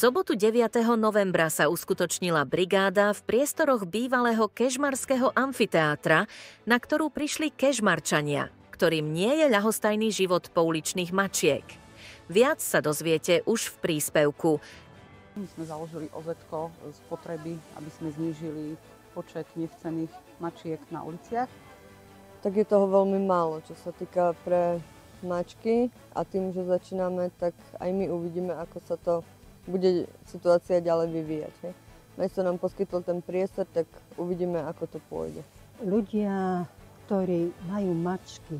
sobotu 9. novembra sa uskutočnila brigáda v priestoroch bývalého kežmarského amfiteátra, na ktorú prišli kežmarčania, ktorým nie je ľahostajný život pouličných mačiek. Viac sa dozviete už v príspevku. My sme založili OZ-ko z potreby, aby sme znížili počet nechcených mačiek na uliciach. Tak je toho veľmi málo, čo sa týka pre mačky, a tým, že začíname, tak aj my uvidíme, ako sa to bude situácia ďalej vyvíjať. Mesto nám poskytol ten priestor, tak uvidíme, ako to pôjde. Ľudia, ktorí majú mačky,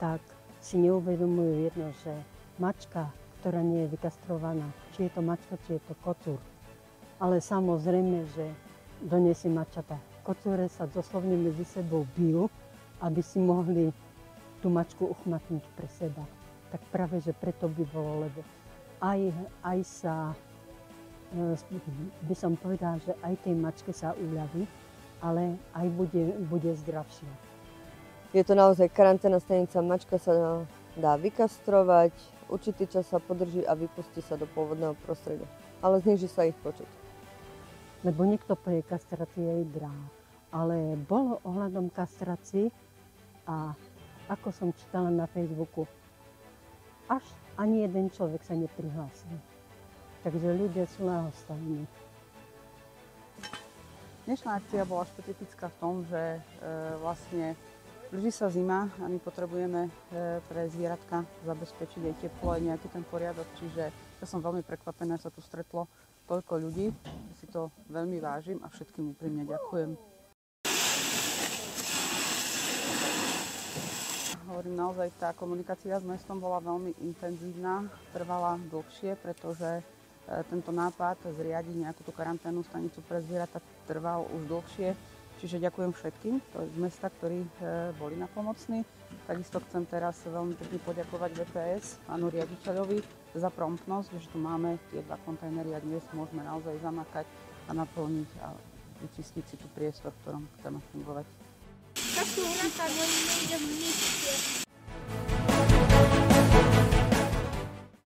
tak si neuvedomujú jedno, že mačka, ktorá nie je vykastrovaná, či je to mačka, či je to kocúr. Ale samozrejme, že donesie mačata. Kocúre sa doslovne medzi sebou bijú, aby si mohli tú mačku uchmatnúť pre seba. Tak práve, že preto by bolo, lebo aj sa, by som povedala, že aj tej mačke sa uľaví, ale aj bude zdravšia. Je to naozaj karanténna stanica, mačka sa dá vykastrovať, určitý čas sa podrží a vypustí sa do pôvodného prostredia, ale zníži sa ich počet. Lebo niekto povie, kastrácia je drahá, ale bolo ohľadom kastrácií a ako som čítala na Facebooku, až ani jeden človek sa neprihlásil. Takže ľudia sú ľahostajní. Dnešná akcia bola špecifická v tom, že vlastne blíži sa zima a my potrebujeme pre zvieratka zabezpečiť aj teplo, aj nejaký ten poriadok. Čiže ja som veľmi prekvapená, že sa tu stretlo toľko ľudí. Si to veľmi vážim a všetkým úprimne ďakujem. Hovorím naozaj, tá komunikácia s mestom bola veľmi intenzívna, trvala dlhšie, pretože tento nápad zriadiť nejakú tú karanténnu stanicu pre zvieratá trval už dlhšie. Čiže ďakujem všetkým z mesta, ktorí boli napomocní. Takisto chcem teraz veľmi pekne poďakovať VPS, pánu riaditeľovi, za promptnosť, že tu máme tie 2 kontajnery a dnes môžeme naozaj zamakať a naplniť a vyčistiť si tu priestor, v ktorom chceme fungovať. Tak tu hra, tak oni nejde v místě.